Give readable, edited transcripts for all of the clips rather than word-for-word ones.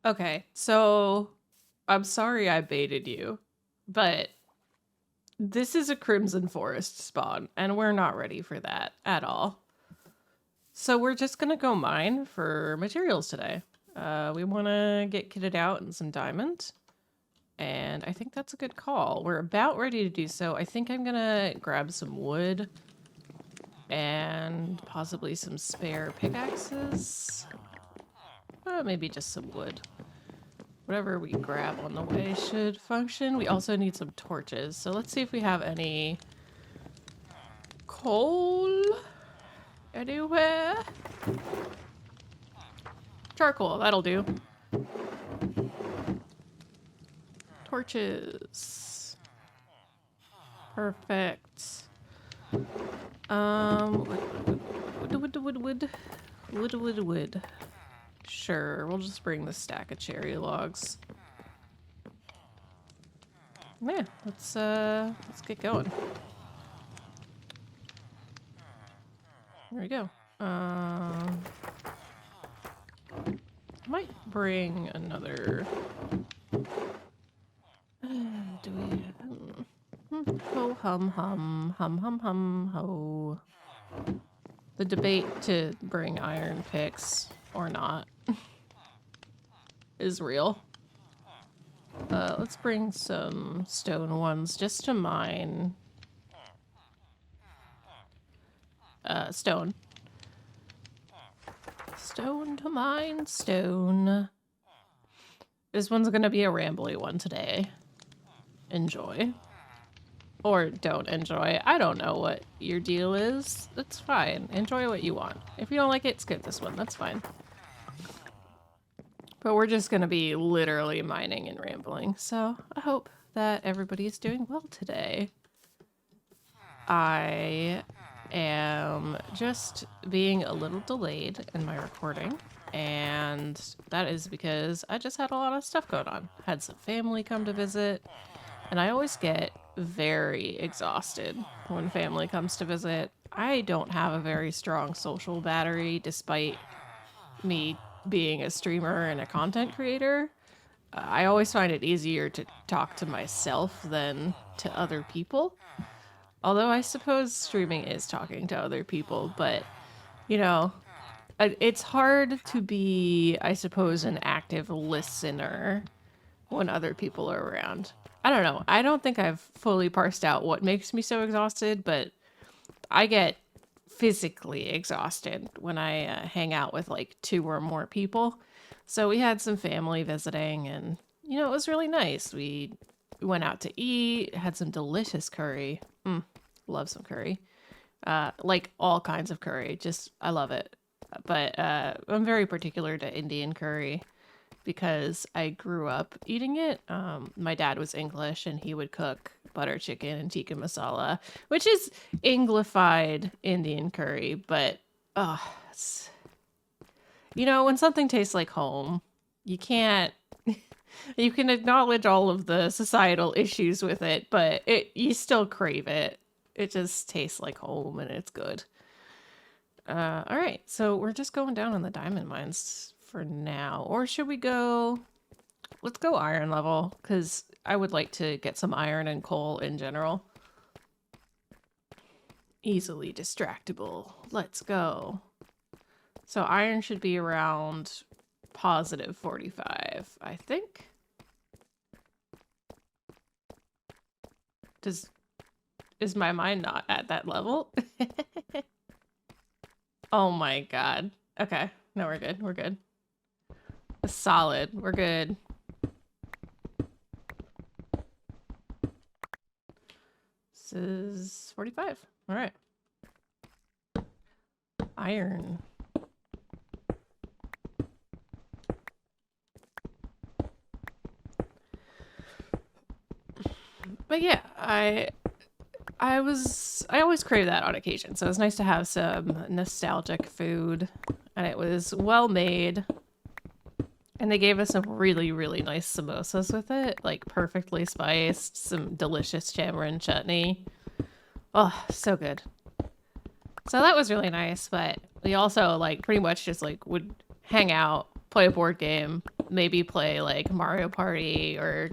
Okay, so I'm sorry I baited you, but this is a Crimson Forest spawn, and we're not ready for that at all. So we're just gonna go mine for materials today. We want to get kitted out in some diamond, and I think that's a good call. We're about ready to do so. I think I'm gonna grab some wood and possibly some spare pickaxes. Maybe just some wood. Whatever we grab on the way should function. We also need some torches, so let's see if we have any coal anywhere. Charcoal, that'll do. Torches. Perfect. Wood. Sure, we'll just bring the stack of cherry logs. Yeah, let's get going. There we go. I might bring another. Do we? Ho hum ho. The debate to bring iron picks or not is real. Let's bring some stone ones just to mine. Stone. Stone to mine stone. This one's gonna be a rambly one today. Enjoy. Or don't enjoy. I don't know what your deal is. It's fine. Enjoy what you want. If you don't like it, skip this one. That's fine. But we're just gonna be literally mining and rambling. So I hope that everybody's doing well today. I am just being a little delayed in my recording, and that is because I just had a lot of stuff going on. Had some family come to visit, and I always get very exhausted when family comes to visit. I don't have a very strong social battery despite me being a streamer and a content creator. I always find it easier to talk to myself than to other people. Although I suppose streaming is talking to other people, but, you know, it's hard to be, I suppose, an active listener when other people are around. I don't know. I don't think I've fully parsed out what makes me so exhausted, but I get physically exhausted when I hang out with like 2 or more people. So we had some family visiting, and, it was really nice. We went out to eat, had some delicious curry. Love some curry. Like all kinds of curry. Just, I love it. But I'm very particular to Indian curry because I grew up eating it. My dad was English, and he would cook butter chicken and tikka masala, which is Anglified Indian curry. But, when something tastes like home, you can't. You can acknowledge all of the societal issues with it, but you still crave it. It just tastes like home, and it's good. All right, so we're just going down on the diamond mines for now. Or should we go... Let's go iron level, because I would like to get some iron and coal in general. Easily distractible. Let's go. So iron should be around positive 45, I think. Is my mind not at that level? Oh my god. Okay. No, we're good. We're good. Solid. We're good. This is 45. All right. Iron. But yeah, I always crave that on occasion, so it's nice to have some nostalgic food, and it was well made. And they gave us some really, really nice samosas with it, like perfectly spiced, some delicious tamarind chutney. Oh, so good. So that was really nice, but we also like pretty much just like would hang out, play a board game, maybe play like Mario Party or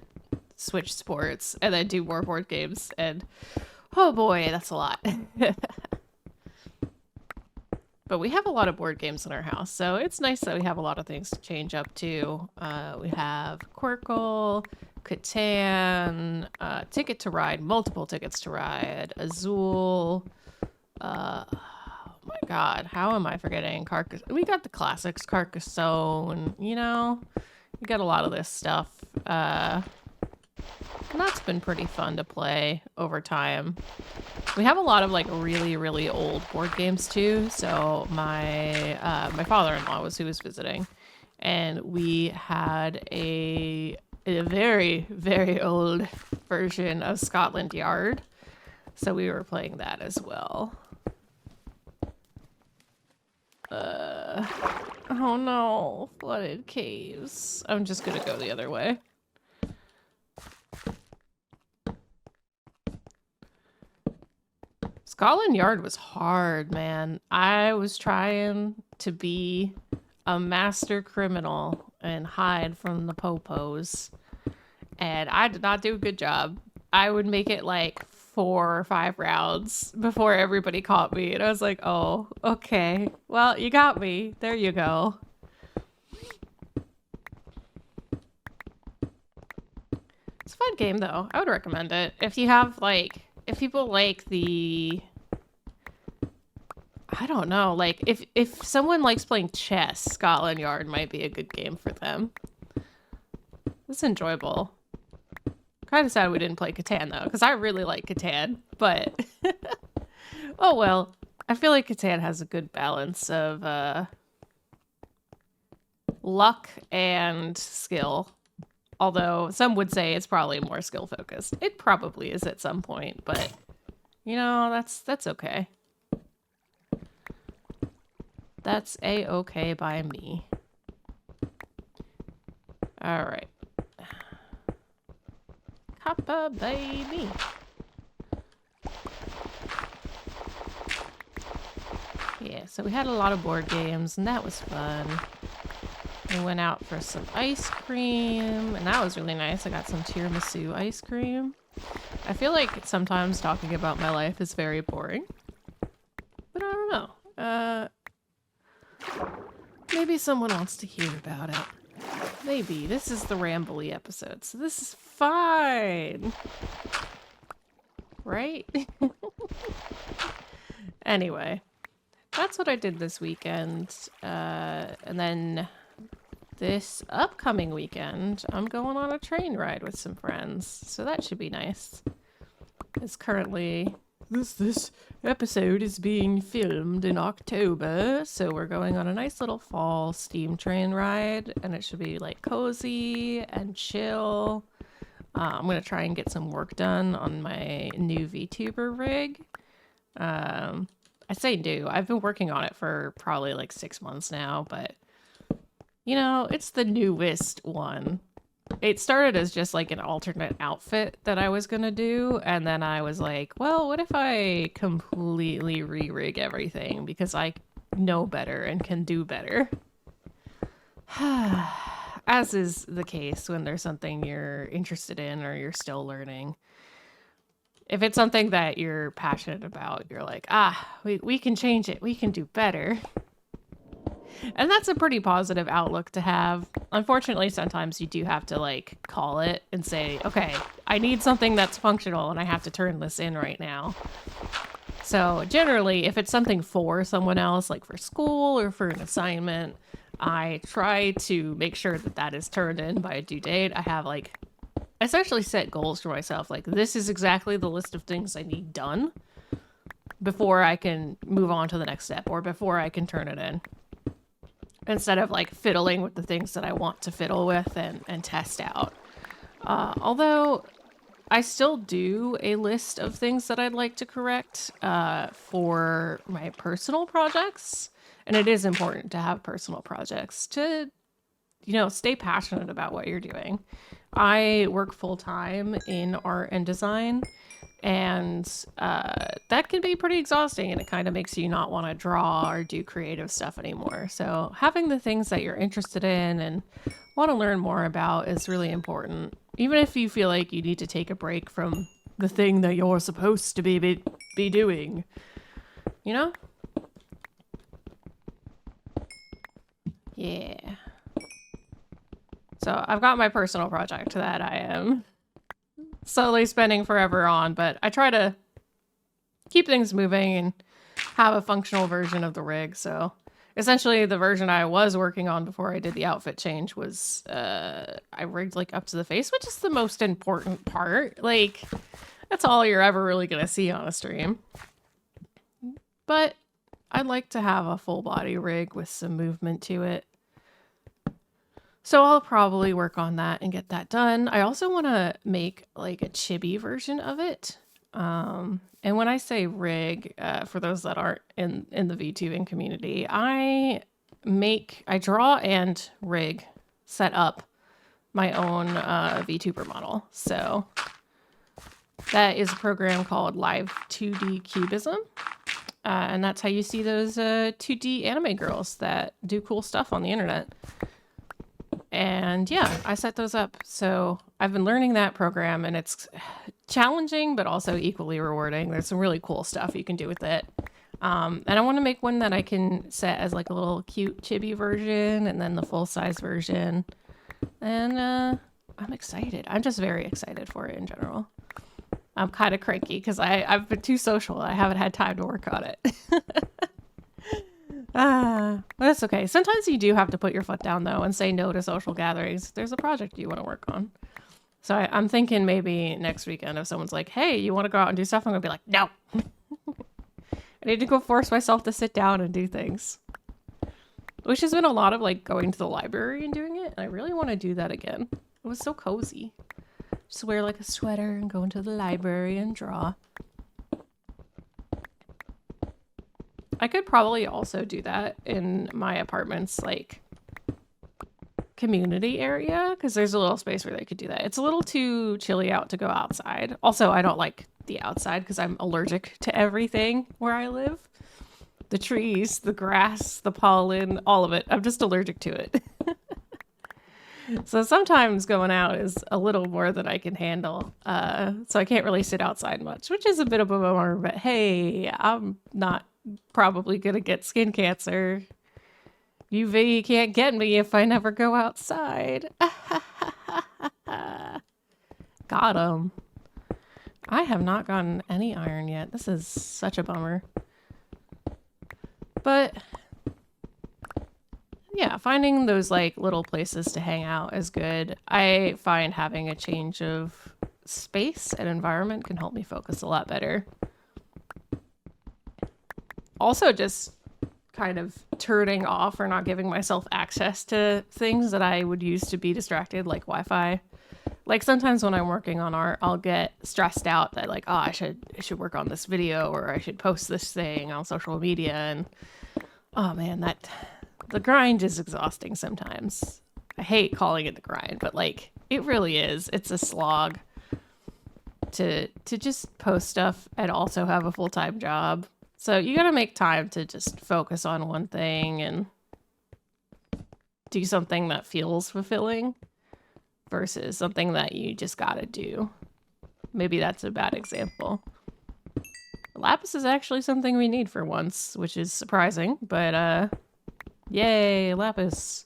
Switch Sports, and then do more board games. And oh boy, that's a lot. But we have a lot of board games in our house, so it's nice that we have a lot of things to change up to. We have Quirkle, Catan, Ticket to Ride, multiple tickets to ride, Azul. Oh my god, how am I forgetting We got the classics, Carcassonne. You know, we got a lot of this stuff. And that's been pretty fun to play over time. We have a lot of like really, really old board games too. So my father-in-law was who was visiting, and we had a very, very old version of Scotland Yard. So we were playing that as well. Oh no, flooded caves. I'm just gonna go the other way. Scotland Yard was hard, man. I was trying to be a master criminal and hide from the popos, and I did not do a good job. I would make it like 4 or 5 rounds before everybody caught me, and I was like, oh, okay. Well, you got me. There you go. It's a fun game, though. I would recommend it. If you have, like... If people like the... I don't know, like, if someone likes playing chess, Scotland Yard might be a good game for them. It's enjoyable. Kind of sad we didn't play Catan, though, because I really like Catan, but... oh, well. I feel like Catan has a good balance of, luck and skill. Although, some would say it's probably more skill-focused. It probably is at some point, but... You know, that's okay. That's a-okay by me. Alright. Kappa baby. Yeah, so we had a lot of board games, and that was fun. We went out for some ice cream, and that was really nice. I got some tiramisu ice cream. I feel like sometimes talking about my life is very boring. But I don't know. Maybe someone wants to hear about it. Maybe. This is the rambly episode, so this is fine. Right? Anyway, that's what I did this weekend. And then this upcoming weekend, I'm going on a train ride with some friends, so that should be nice. It's currently... This episode is being filmed in October, so we're going on a nice little fall steam train ride, and it should be like cozy and chill. I'm gonna try and get some work done on my new Vtuber rig. I say new, I've been working on it for probably like 6 months now, but you know, it's the newest one. It started as just like an alternate outfit that I was gonna do, and then I was like, well, what if I completely re-rig everything because I know better and can do better? As is the case when there's something you're interested in or you're still learning. If it's something that you're passionate about, you're like, we can change it, we can do better. And that's a pretty positive outlook to have. Unfortunately, sometimes you do have to like call it and say, okay, I need something that's functional and I have to turn this in right now. So generally, if it's something for someone else, like for school or for an assignment, I try to make sure that that is turned in by a due date. I have like essentially set goals for myself. Like, this is exactly the list of things I need done before I can move on to the next step or before I can turn it in. Instead of like fiddling with the things that I want to fiddle with and test out. Although I still do a list of things that I'd like to correct for my personal projects. And it is important to have personal projects to, you know, stay passionate about what you're doing. I work full time in art and design, And that can be pretty exhausting, and it kind of makes you not want to draw or do creative stuff anymore. So having the things that you're interested in and want to learn more about is really important. Even if you feel like you need to take a break from the thing that you're supposed to be doing, you know? Yeah. So I've got my personal project that I am slowly spending forever on, but I try to keep things moving and have a functional version of the rig. So essentially the version I was working on before I did the outfit change was I rigged like up to the face, which is the most important part. Like that's all you're ever really gonna see on a stream. But I'd like to have a full body rig with some movement to it. So I'll probably work on that and get that done. I also want to make like a chibi version of it. And when I say rig, for those that aren't in the VTubing community, I draw and rig, set up my own VTuber model. So that is a program called Live 2D Cubism. And that's how you see those 2D anime girls that do cool stuff on the internet. And yeah, I set those up. So I've been learning that program, and it's challenging, but also equally rewarding. There's some really cool stuff you can do with it. And I want to make one that I can set as like a little cute chibi version and then the full size version. And I'm excited. I'm just very excited for it in general. I'm kind of cranky because I've been too social. I haven't had time to work on it. But that's okay. Sometimes you do have to put your foot down, though, and say no to social gatherings if there's a project you want to work on. So I'm thinking maybe next weekend if someone's like, hey, you want to go out and do stuff? I'm going to be like, no. I need to go force myself to sit down and do things. Which has been a lot of like going to the library and doing it. And I really want to do that again. It was so cozy. Just wear like a sweater and go into the library and draw. I could probably also do that in my apartment's like community area because there's a little space where they could do that. It's a little too chilly out to go outside. Also, I don't like the outside because I'm allergic to everything where I live. The trees, the grass, the pollen, all of it. I'm just allergic to it. So sometimes going out is a little more than I can handle. So I can't really sit outside much, which is a bit of a bummer, but hey, I'm not probably gonna get skin cancer. UV can't get me if I never go outside. Got him. I have not gotten any iron yet. This is such a bummer. But yeah, finding those like little places to hang out is good. I find having a change of space and environment can help me focus a lot better. Also, just kind of turning off or not giving myself access to things that I would use to be distracted, like Wi-Fi. Like sometimes when I'm working on art, I'll get stressed out that like, oh, I should work on this video or I should post this thing on social media, and oh man, the grind is exhausting sometimes. I hate calling it the grind, but like it really is. It's a slog to just post stuff and also have a full-time job. So you gotta make time to just focus on one thing and do something that feels fulfilling versus something that you just gotta do. Maybe that's a bad example. Lapis is actually something we need for once, which is surprising, but yay, lapis.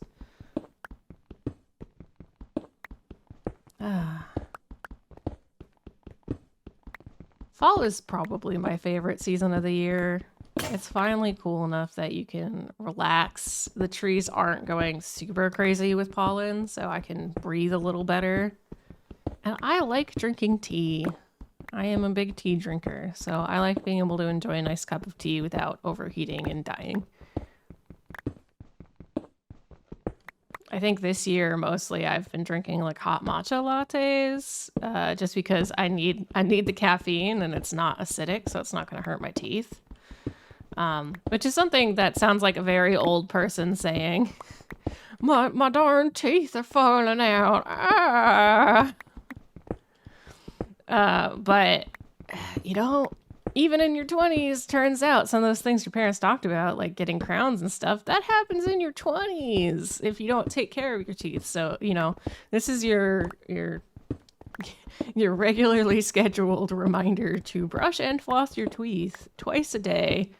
Fall is probably my favorite season of the year. It's finally cool enough that you can relax. The trees aren't going super crazy with pollen, so I can breathe a little better. And I like drinking tea. I am a big tea drinker, so I like being able to enjoy a nice cup of tea without overheating and dying. I think this year mostly I've been drinking like hot matcha lattes, just because I need the caffeine and it's not acidic, so it's not going to hurt my teeth. Which is something that sounds like a very old person saying, my darn teeth are falling out. But you know, even in your 20s, turns out some of those things your parents talked about, like getting crowns and stuff, that happens in your 20s if you don't take care of your teeth. So, you know, this is your regularly scheduled reminder to brush and floss your teeth twice a day.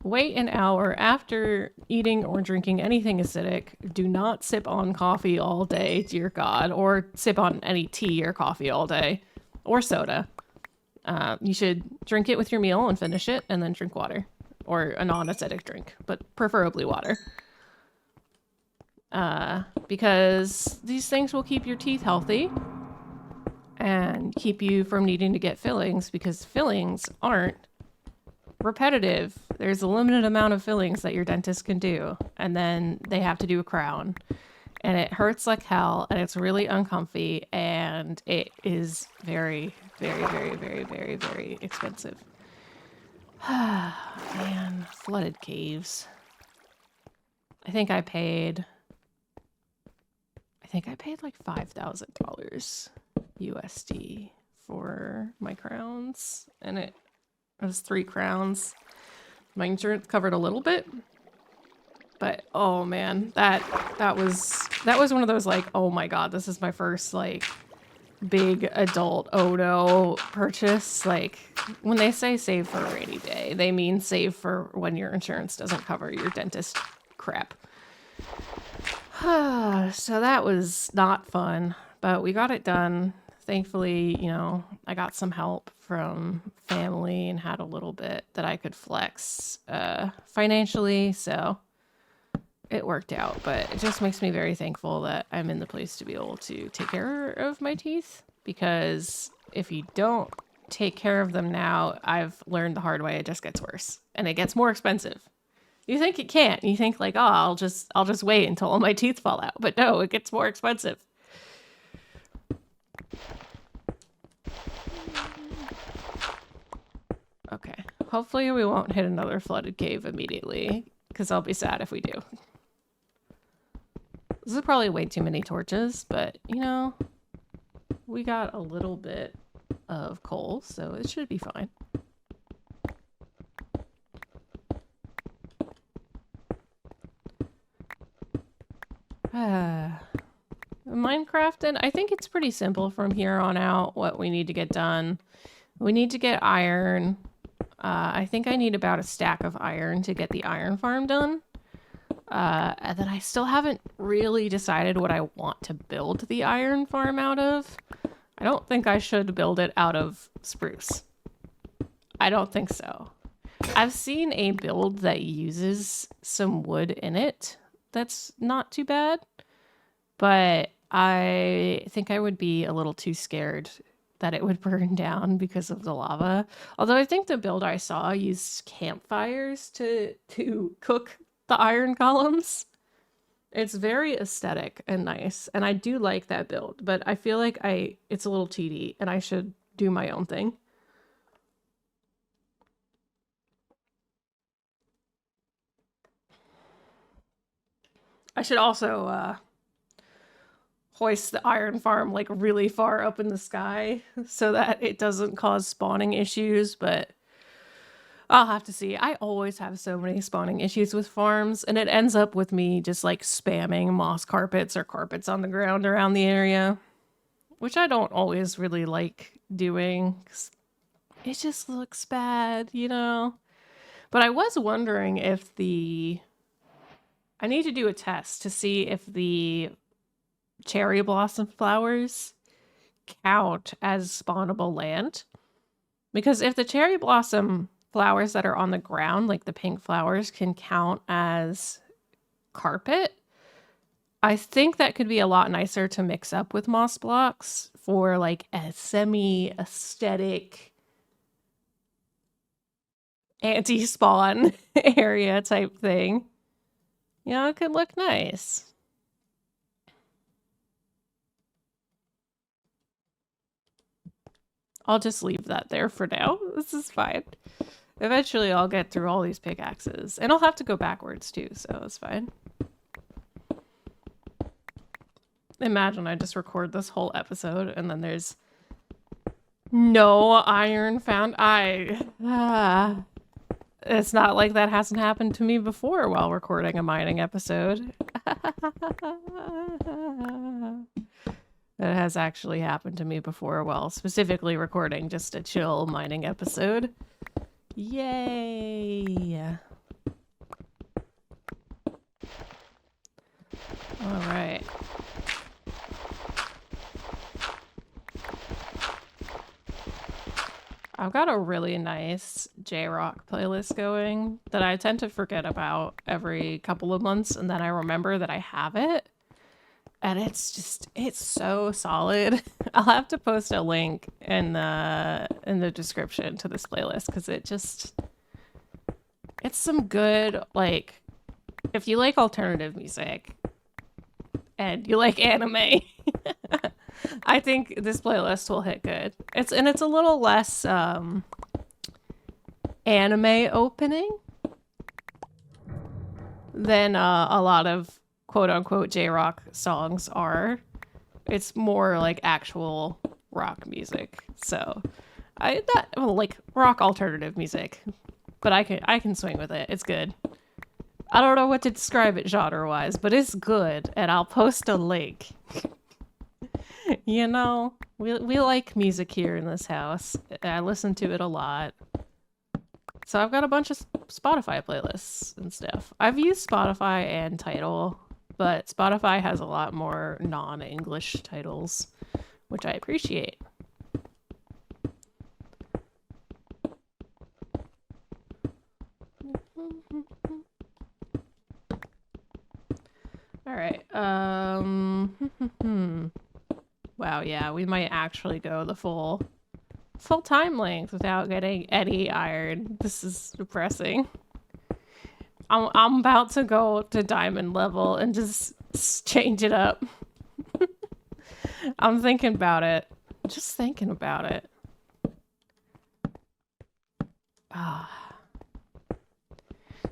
Wait an hour after eating or drinking anything acidic. Do not sip on coffee all day, dear God, or sip on any tea or coffee all day, or soda. You should drink it with your meal and finish it, and then drink water, or a non-acidic drink, but preferably water. Because these things will keep your teeth healthy and keep you from needing to get fillings, because fillings aren't repetitive. There's a limited amount of fillings that your dentist can do, and then they have to do a crown, and it hurts like hell, and it's really uncomfy, and it is very, very, very, very, very, very expensive. Man, flooded caves. I think I paid like $5,000 USD for my crowns, and it was 3 crowns. My insurance covered a little bit, but oh man, that was one of those like, oh my god, this is my first like big adult Odo purchase. Like, when they say save for a rainy day, they mean save for when your insurance doesn't cover your dentist crap. So that was not fun, but we got it done. Thankfully, you know, I got some help from family and had a little bit that I could flex financially, so it worked out. But it just makes me very thankful that I'm in the place to be able to take care of my teeth, because if you don't take care of them now, I've learned the hard way, it just gets worse and it gets more expensive. You think it can't. You think like, oh, I'll just wait until all my teeth fall out. But no, it gets more expensive. Okay. Hopefully we won't hit another flooded cave immediately, because I'll be sad if we do. This is probably way too many torches, but, you know, we got a little bit of coal, so it should be fine. Minecraft, and I think it's pretty simple from here on out what we need to get done. We need to get iron. I think I need about a stack of iron to get the iron farm done. And then I still haven't really decided what I want to build the iron farm out of. I don't think I should build it out of spruce. I don't think so. I've seen a build that uses some wood in it. That's not too bad. But I think I would be a little too scared that it would burn down because of the lava. Although I think the build I saw used campfires to cook the iron columns. It's very aesthetic and nice, and I do like that build, but I feel like it's a little TD and I should do my own thing. I should also hoist the iron farm like really far up in the sky so that it doesn't cause spawning issues, but I'll have to see. I always have so many spawning issues with farms, and it ends up with me just like spamming moss carpets or carpets on the ground around the area, which I don't always really like doing 'cause it just looks bad, you know? But I was wondering if I need to do a test to see if the cherry blossom flowers count as spawnable land. Because if the cherry blossom flowers that are on the ground, like the pink flowers, can count as carpet, I think that could be a lot nicer to mix up with moss blocks for like a semi-aesthetic anti-spawn area type thing. You know, it could look nice. I'll just leave that there for now. This is fine. Eventually I'll get through all these pickaxes. And I'll have to go backwards too, so it's fine. Imagine I just record this whole episode and then there's No iron found. It's not like that hasn't happened to me before while recording a mining episode. It has actually happened to me before while specifically recording just a chill mining episode. Yay! All right. I've got a really nice J-Rock playlist going that I tend to forget about every couple of months, and then I remember that I have it. And it's so solid. I'll have to post a link in the description to this playlist because it's some good, like, if you like alternative music and you like anime, I think this playlist will hit good. It's a little less anime opening than a lot of quote unquote J-rock songs are. It's more like actual rock music. So like rock alternative music, but I can swing with it. It's good. I don't know what to describe it genre-wise, but it's good, and I'll post a link. You know, we like music here in this house. I listen to it a lot. So I've got a bunch of Spotify playlists and stuff. I've used Spotify and Tidal, but Spotify has a lot more non-English titles, which I appreciate. All right. Wow, yeah, we might actually go the full time length without getting any iron. This is depressing. I'm about to go to diamond level and just change it up. I'm thinking about it. Just thinking about it.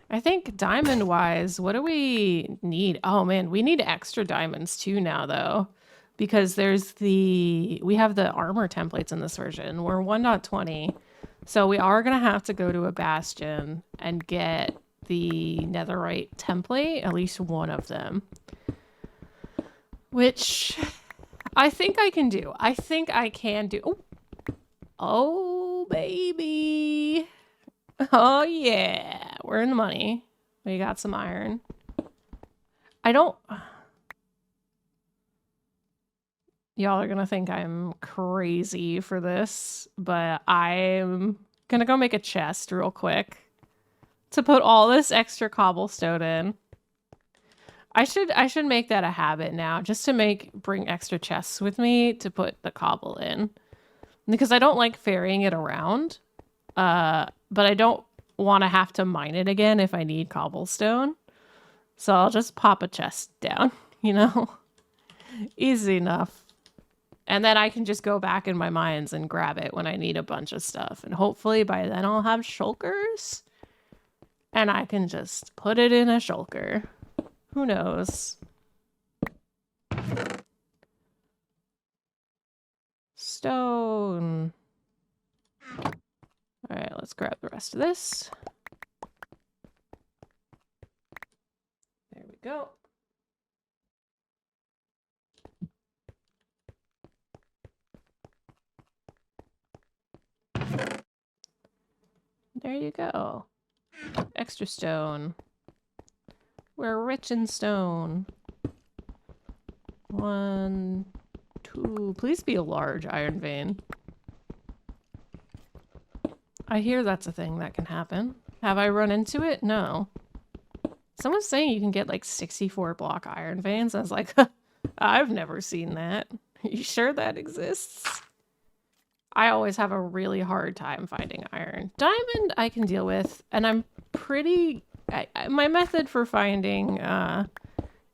I think diamond wise, what do we need? Oh man, we need extra diamonds too now though. Because we have the armor templates in this version. We're 1.20. So we are going to have to go to a bastion and get the netherite template, at least one of them. Which I think I can do. I think I can do. Oh baby. Oh yeah. We're in the money. We got some iron. Y'all are gonna think I'm crazy for this, but I'm gonna go make a chest real quick to put all this extra cobblestone in. I should make that a habit now, just to bring extra chests with me to put the cobble in, because I don't like ferrying it around. But I don't want to have to mine it again if I need cobblestone, so I'll just pop a chest down. You know, easy enough. And then I can just go back in my mines and grab it when I need a bunch of stuff. And hopefully by then I'll have shulkers. And I can just put it in a shulker. Who knows? Stone. Alright, let's grab the rest of this. There we go. There you go. Extra stone. We're rich in stone. 1, 2. Please be a large iron vein. I hear that's a thing that can happen. Have I run into it? No. Someone's saying you can get like 64 block iron veins. I was like, I've never seen that. Are you sure that exists? I always have a really hard time finding iron. Diamond I can deal with, and I'm pretty... my method for finding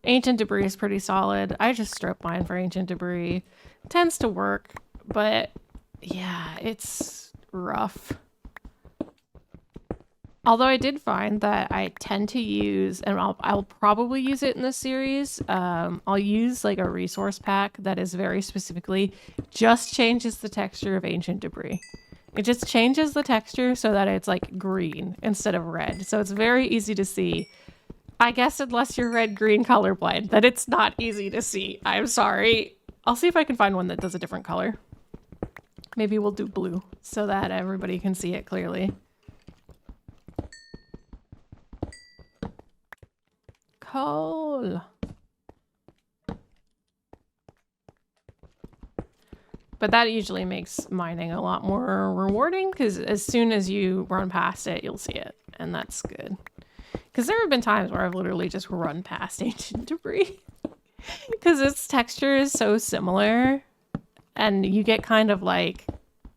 ancient debris is pretty solid. I just strip mine for ancient debris. It tends to work, but yeah, it's rough. Although I did find that I tend to use, and I'll probably use it in this series, I'll use like a resource pack that is very specifically just changes the texture of ancient debris. It just changes the texture so that it's like green instead of red. So it's very easy to see. I guess unless you're red-green colorblind, then it's not easy to see. I'm sorry. I'll see if I can find one that does a different color. Maybe we'll do blue so that everybody can see it clearly. Coal. But that usually makes mining a lot more rewarding because as soon as you run past it, you'll see it. And that's good. Because there have been times where I've literally just run past ancient debris. Because its texture is so similar. And you get kind of like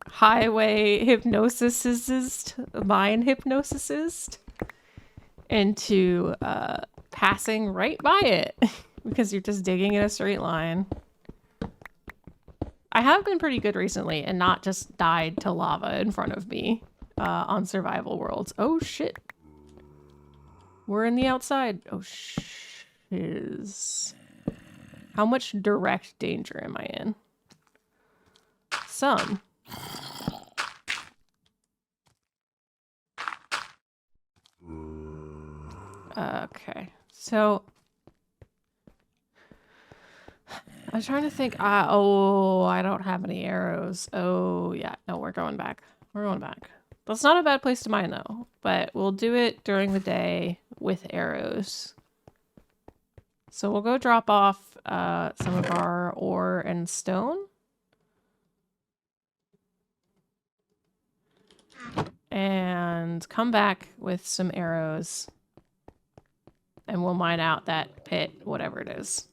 highway hypnosisist, mine hypnosisist into passing right by it. Because you're just digging in a straight line. I have been pretty good recently and not just died to lava in front of me on survival worlds. Oh shit. We're in the outside. Oh shiz. How much direct danger am I in? Some. Okay. So I was trying to think. Oh, I don't have any arrows. Oh, yeah. No, we're going back. We're going back. That's not a bad place to mine, though. But we'll do it during the day with arrows. So we'll go drop off some of our ore and stone. And come back with some arrows. And we'll mine out that pit, whatever it is.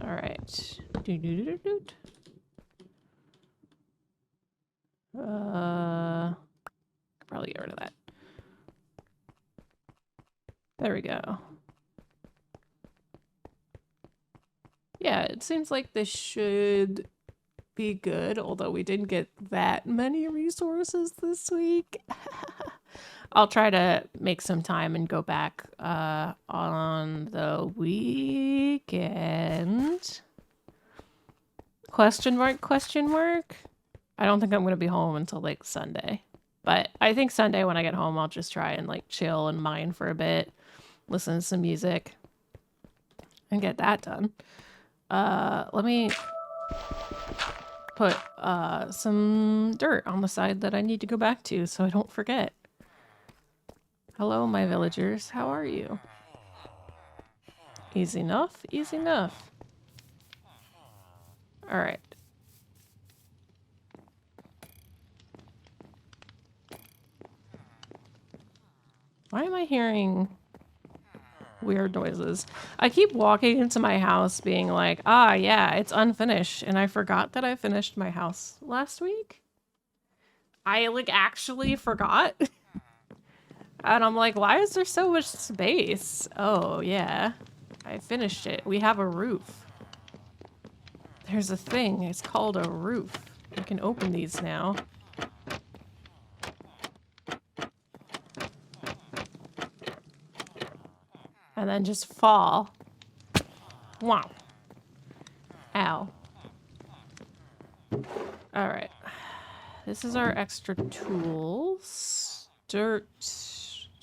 All right. Probably get rid of that. There we go. Yeah, it seems like this should be good, although we didn't get that many resources this week. I'll try to make some time and go back on the weekend. Question mark, question mark? I don't think I'm going to be home until like Sunday. But I think Sunday when I get home, I'll just try and like chill and mine for a bit. Listen to some music. And get that done. Let me put some dirt on the side that I need to go back to so I don't forget. Hello, my villagers. How are you? Easy enough? Easy enough. All right. Why am I hearing weird noises? I keep walking into my house being like, ah, yeah, it's unfinished. And I forgot that I finished my house last week. I like actually forgot. And I'm like, why is there so much space? Oh, yeah. I finished it. We have a roof. There's a thing. It's called a roof. You can open these now. And then just fall. Wow. Ow. Alright. This is our extra tools. Dirt.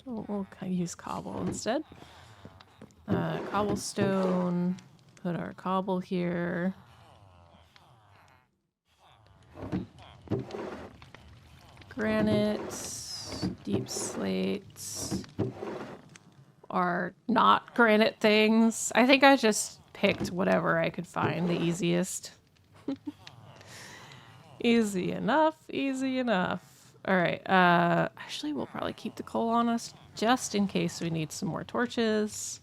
We'll use cobble instead. Cobblestone. Put our cobble here. Granite. Deep slates. Are not granite things. I think I just picked whatever I could find the easiest. Easy enough, easy enough. All right, actually we'll probably keep the coal on us just in case we need some more torches.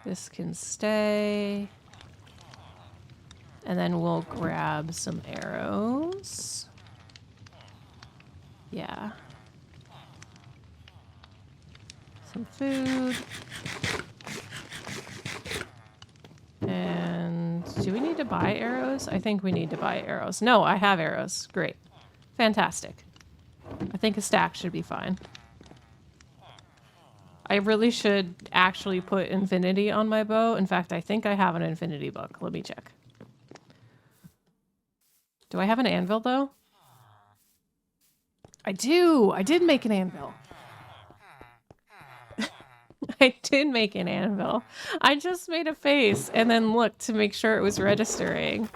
This can stay. And then we'll grab some arrows. Yeah. Some food. And do we need need to buy arrows? I think we need to buy arrows. No, I have arrows. Great. Fantastic. I think a stack should be fine. I really should actually put infinity on my bow. In fact, I think I have an infinity book. Let me check. Do I have an anvil, though? I do! I did make an anvil. I did make an anvil. I just made a face and then looked to make sure it was registering.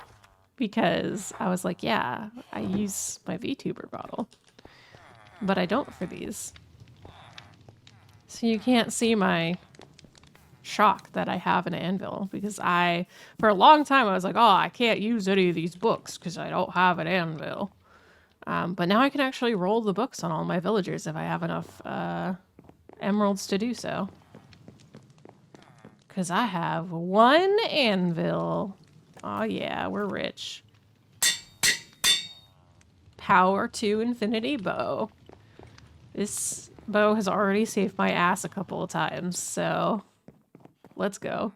Because I was like, yeah, I use my Vtuber bottle. But I don't for these. So you can't see my shock that I have an anvil. Because for a long time, I was like, oh, I can't use any of these books because I don't have an anvil. But now I can actually roll the books on all my villagers if I have enough emeralds to do so. Because I have one anvil. Oh yeah, we're rich. Power to infinity bow. This bow has already saved my ass a couple of times, so let's go.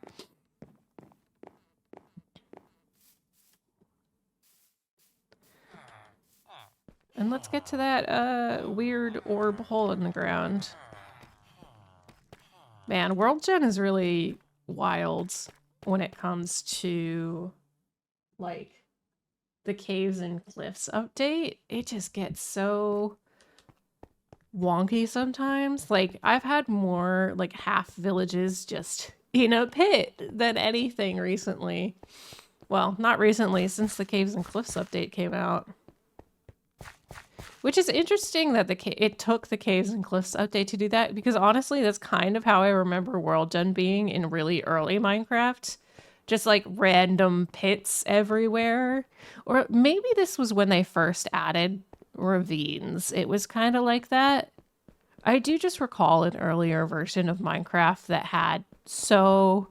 And let's get to that weird orb hole in the ground. Man, World Gen is really wild when it comes to, like, the Caves and Cliffs update. It just gets so wonky sometimes. Like, I've had more, like, half villages just in a pit than anything recently. Well, not recently, since the Caves and Cliffs update came out. Which is interesting that it took the Caves and Cliffs update to do that, because honestly, that's kind of how I remember World Gen being in really early Minecraft. Just like random pits everywhere. Or maybe this was when they first added ravines. It was kind of like that. I do just recall an earlier version of Minecraft that had so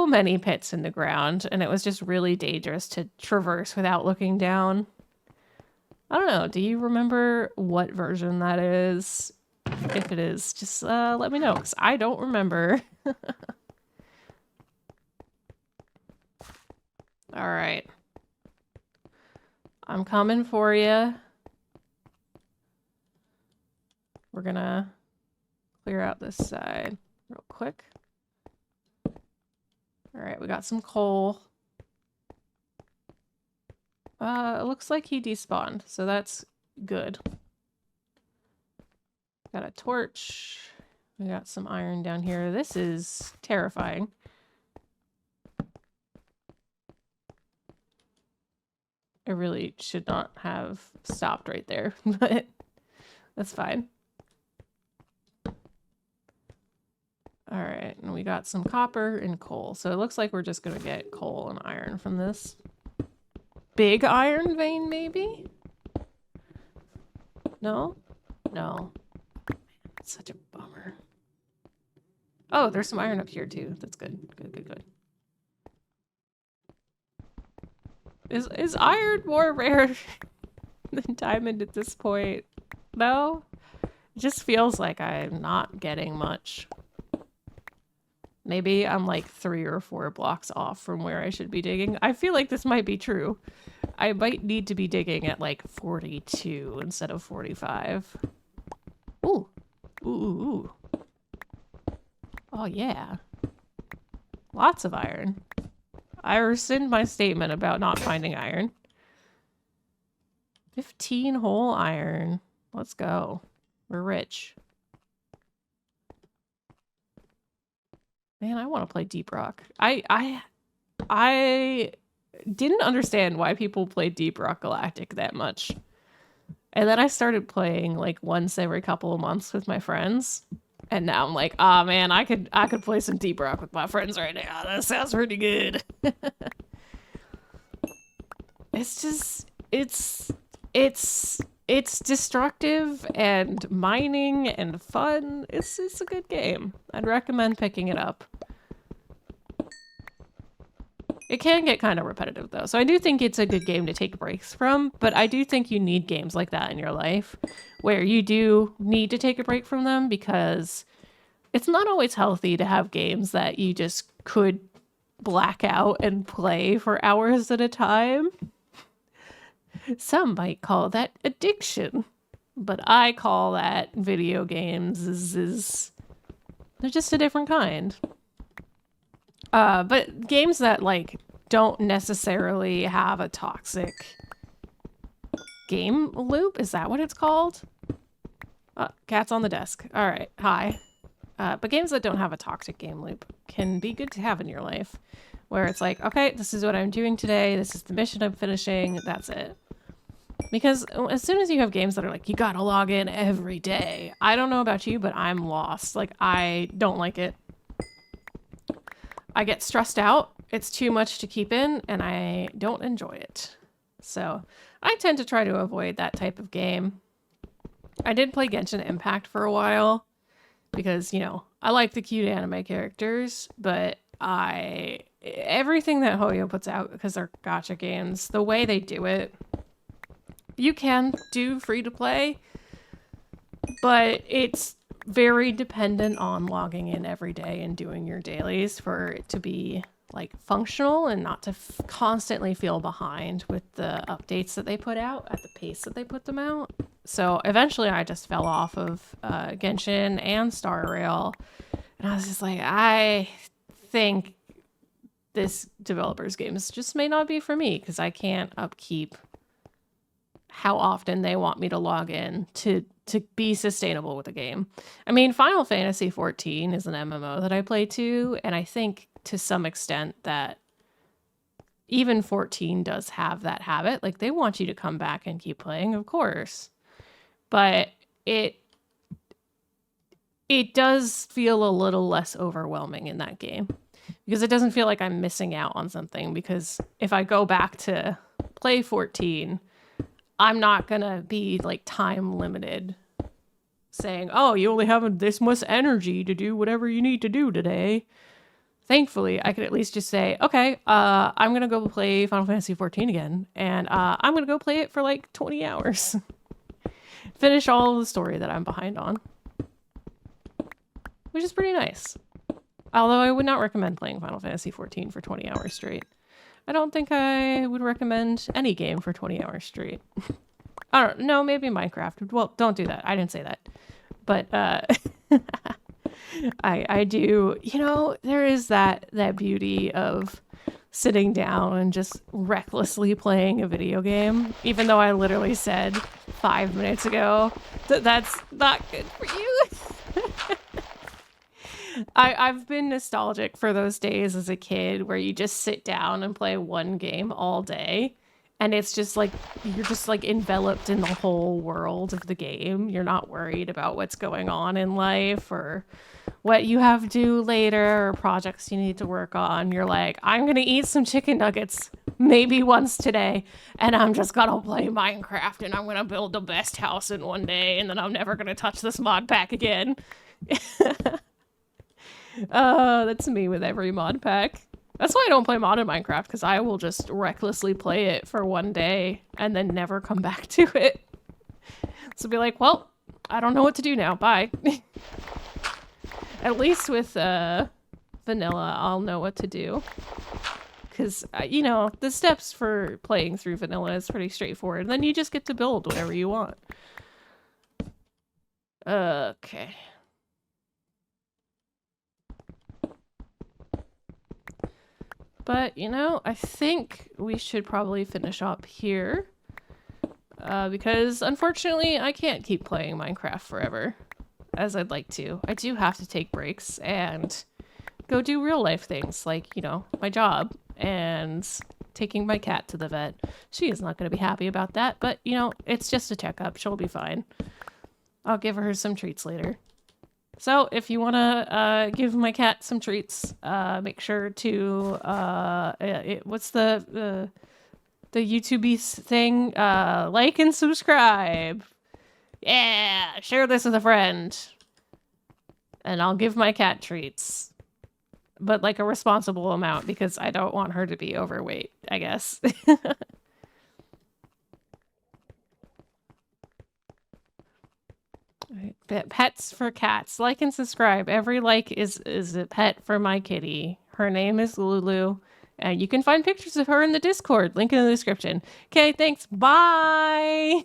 many pits in the ground, and it was just really dangerous to traverse without looking down. I don't know. Do you remember what version that is? If it is, just let me know, because I don't remember. All right. I'm coming for you. We're gonna clear out this side real quick. All right, we got some coal. It looks like he despawned, so that's good. Got a torch. We got some iron down here. This is terrifying. I really should not have stopped right there, but that's fine. All right, and we got some copper and coal. So it looks like we're just gonna get coal and iron from this. Big iron vein, maybe? No? No. It's such a bummer. Oh, there's some iron up here too. That's good. Good. Is iron more rare than diamond at this point? No? It just feels like I'm not getting much. Maybe I'm like 3 or 4 blocks off from where I should be digging. I feel like this might be true. I might need to be digging at like 42 instead of 45. Ooh. Ooh. Oh yeah. Lots of iron. I rescind my statement about not finding iron. 15 whole iron. Let's go. We're rich. Man, I want to play Deep Rock. I didn't understand why people played Deep Rock Galactic that much. And then I started playing like once every couple of months with my friends. And now I'm like, ah, man, I could play some Deep Rock with my friends right now. That sounds pretty good. It's just, it's destructive and mining and fun. It's a good game. I'd recommend picking it up. It can get kind of repetitive though. So I do think it's a good game to take breaks from, but I do think you need games like that in your life where you do need to take a break from them, because it's not always healthy to have games that you just could black out and play for hours at a time. Some might call that addiction, but I call that video games. They're just a different kind. But games that like don't necessarily have a toxic game loop, is that what it's called? Cat's on the desk. All right, hi. But games that don't have a toxic game loop can be good to have in your life, where it's like, okay, this is what I'm doing today. This is the mission I'm finishing. That's it. Because as soon as you have games that are like, you gotta log in every day, I don't know about you, but I'm lost. Like, I don't like it. I get stressed out. It's too much to keep in, and I don't enjoy it. So I tend to try to avoid that type of game. I did play Genshin Impact for a while because, you know, I like the cute anime characters, but everything that Hoyo puts out, because they're gacha games, the way they do it, you can do free to play, but it's very dependent on logging in every day and doing your dailies for it to be like functional and not to constantly feel behind with the updates that they put out at the pace that they put them out. So eventually I just fell off of Genshin and Star Rail, and I was just like, I think this developer's games just may not be for me because I can't upkeep how often they want me to log in to be sustainable with the game. I mean, Final Fantasy XIV is an MMO that I play too, and I think to some extent that even 14 does have that habit. Like, they want you to come back and keep playing, of course. But it does feel a little less overwhelming in that game because it doesn't feel like I'm missing out on something, because if I go back to play 14, I'm not gonna be like time limited saying, oh, you only have this much energy to do whatever you need to do today. Thankfully, I could at least just say, okay, I'm gonna go play Final Fantasy XIV again, and I'm gonna go play it for like 20 hours. Finish all of the story that I'm behind on. Which is pretty nice. Although I would not recommend playing Final Fantasy XIV for 20 hours straight. I don't think I would recommend any game for 20 hours straight. I don't know, maybe Minecraft. Well, don't do that. I didn't say that. But I do, you know, there is that beauty of sitting down and just recklessly playing a video game, even though I literally said 5 minutes ago that that's not good for you. I've been nostalgic for those days as a kid where you just sit down and play one game all day, and it's just like you're just like enveloped in the whole world of the game. You're not worried about what's going on in life or what you have to do later or projects you need to work on. You're like, I'm gonna eat some chicken nuggets maybe once today, and I'm just gonna play Minecraft, and I'm gonna build the best house in one day, and then I'm never gonna touch this mod pack again. That's me with every mod pack. That's why I don't play modded Minecraft, because I will just recklessly play it for one day and then never come back to it. So be like, well, I don't know what to do now. Bye. At least with vanilla, I'll know what to do. Because, you know, the steps for playing through vanilla is pretty straightforward. And then you just get to build whatever you want. Okay. But, you know, I think we should probably finish up here. Because, unfortunately, I can't keep playing Minecraft forever, as I'd like to. I do have to take breaks and go do real life things, like, you know, my job and taking my cat to the vet. She is not going to be happy about that, but, you know, it's just a checkup. She'll be fine. I'll give her some treats later. So if you want to give my cat some treats, make sure to what's the YouTube thing? Like and subscribe. Yeah, share this with a friend. And I'll give my cat treats. But like a responsible amount, because I don't want her to be overweight, I guess. Pets for cats. Like and subscribe. Every like is a pet for my kitty. Her name is Lulu. And you can find pictures of her in the Discord. Link in the description. Okay, thanks. Bye.